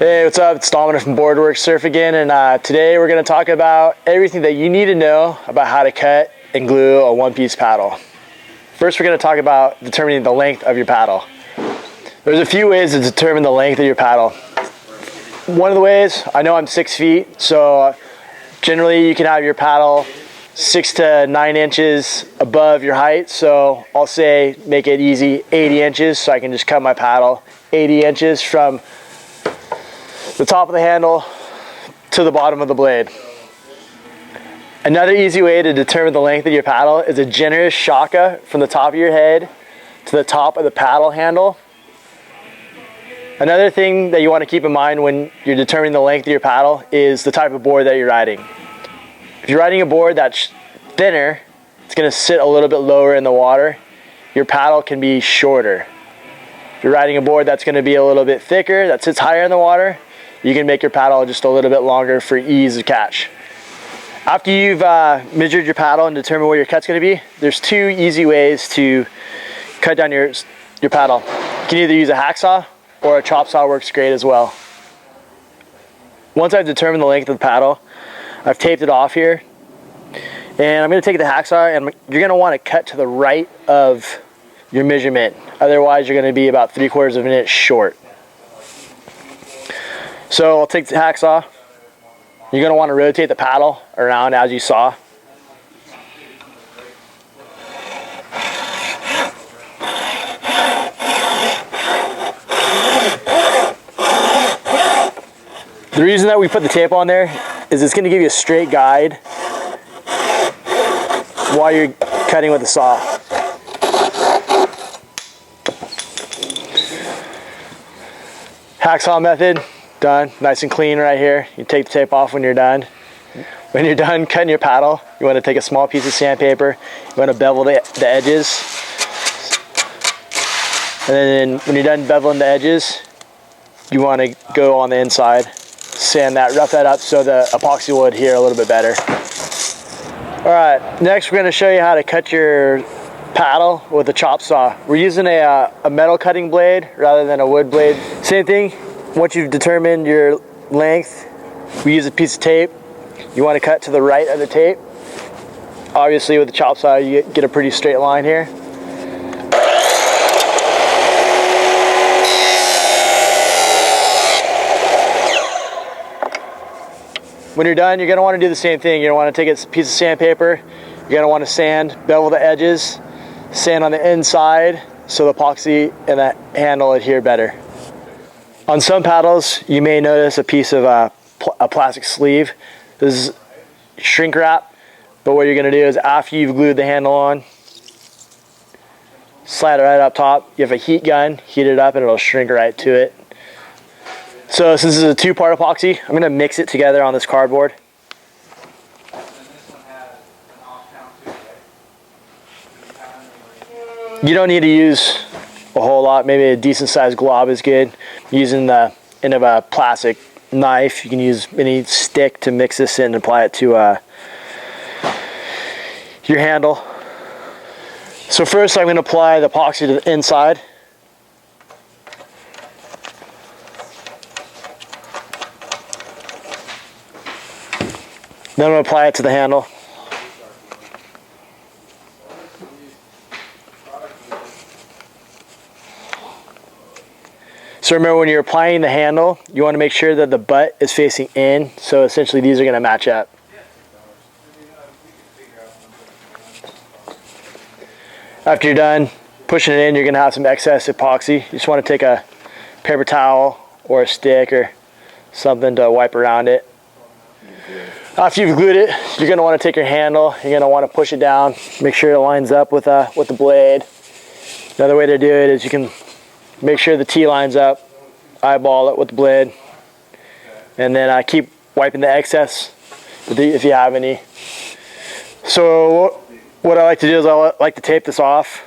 Hey, what's up? It's Dominic from Boardwork Surf again, and today we're going to talk about everything that you need to know about how to cut and glue a one-piece paddle. First, we're going to talk about determining the length of your paddle. There's a few ways to determine the length of your paddle. One of the ways, I know I'm 6 feet, so generally you can have your paddle 6 to 9 inches above your height. So I'll say make it easy, 80 inches, so I can just cut my paddle 80 inches from the top of the handle to the bottom of the blade. Another easy way to determine the length of your paddle is a generous shaka from the top of your head to the top of the paddle handle. Another thing that you want to keep in mind when you're determining the length of your paddle is the type of board that you're riding. If you're riding a board that's thinner, it's going to sit a little bit lower in the water. Your paddle can be shorter. If you're riding a board that's going to be a little bit thicker, that sits higher in the water, you can make your paddle just a little bit longer for ease of catch. After you've measured your paddle and determined where your cut's going to be, there's two easy ways to cut down your paddle. You can either use a hacksaw or a chop saw works great as well. Once I've determined the length of the paddle, I've taped it off here, and I'm going to take the hacksaw, and you're going to want to cut to the right of your measurement. Otherwise, you're going to be about 3/4 of an inch short. So I'll take the hacksaw. You're going to want to rotate the paddle around as you saw. The reason that we put the tape on there is it's going to give you a straight guide while you're cutting with the saw. Hacksaw method, done, nice and clean right here. You take the tape off when you're done. When you're done cutting your paddle, you want to take a small piece of sandpaper, you want to bevel the edges. And then when you're done beveling the edges, you want to go on the inside, sand that, rough that up so the epoxy will adhere a little bit better. All right, next we're going to show you how to cut your paddle with a chop saw. We're using a metal cutting blade rather than a wood blade. Same thing, once you've determined your length, we use a piece of tape. You want to cut to the right of the tape. Obviously with the chop saw you get a pretty straight line here. When you're done, you're going to want to do the same thing. You're going to want to take a piece of sandpaper, you're going to want to sand, bevel the edges, sand on the inside so the epoxy and the handle adhere better. On some paddles, you may notice a piece of a plastic sleeve. This is shrink wrap, but what you're going to do is after you've glued the handle on, slide it right up top. You have a heat gun, heat it up and it'll shrink right to it. So since this is a 2-part epoxy, I'm going to mix it together on this cardboard. You don't need to use a whole lot, maybe a decent sized glob is good. Using the end of a plastic knife, you can use any stick to mix this in and apply it to your handle. So first I'm going to apply the epoxy to the inside. Then I'm going to apply it to the handle. So remember, when you're applying the handle, you want to make sure that the butt is facing in, so essentially these are going to match up. After you're done pushing it in, you're going to have some excess epoxy. You just want to take a paper towel or a stick or something to wipe around it. After you've glued it, you're going to want to take your handle, you're going to want to push it down, make sure it lines up with the blade. Another way to do it is you can make sure the T lines up, eyeball it with the blade, and then keep wiping the excess if you have any. So what I like to do is I like to tape this off.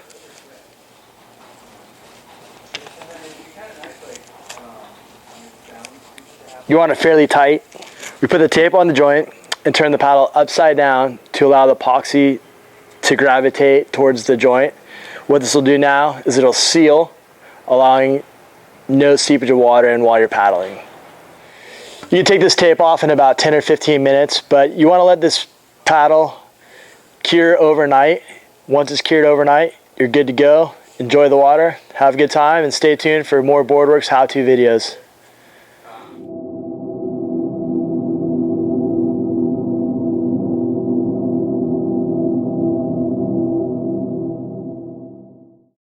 You want it fairly tight. We put the tape on the joint and turn the paddle upside down to allow the epoxy to gravitate towards the joint. What this will do now is it'll seal, allowing no seepage of water in while you're paddling. You can take this tape off in about 10 or 15 minutes, but you want to let this paddle cure overnight. Once it's cured overnight, you're good to go. Enjoy the water, have a good time, and stay tuned for more Boardworks how-to videos.